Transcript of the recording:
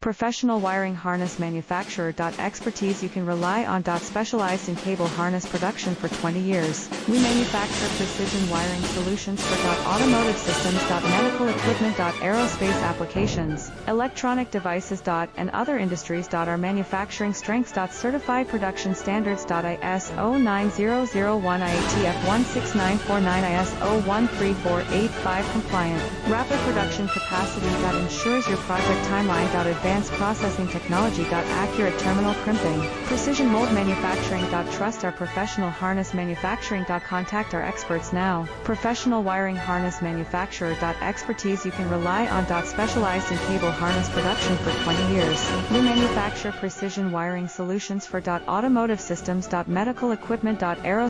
Professional wiring harness manufacturer. Expertise you can rely on. Specialized in cable harness production for 20 years. We manufacture precision wiring solutions for automotive systems. Medical equipment. Aerospace applications, electronic devices. And other industries. Our manufacturing strengths. Certified production standards. ISO 9001 IATF 16949 ISO 13485 compliant. Rapid production capacity. Ensures your project timeline. Advanced processing technology. Accurate terminal crimping. Precision mold manufacturing. Trust our professional harness manufacturing. Contact our experts now. Professional wiring harness manufacturer. Expertise you can rely on. Specialized in cable harness production for 20 years. We manufacture precision wiring solutions for automotive systems. Medical equipment. Aerospace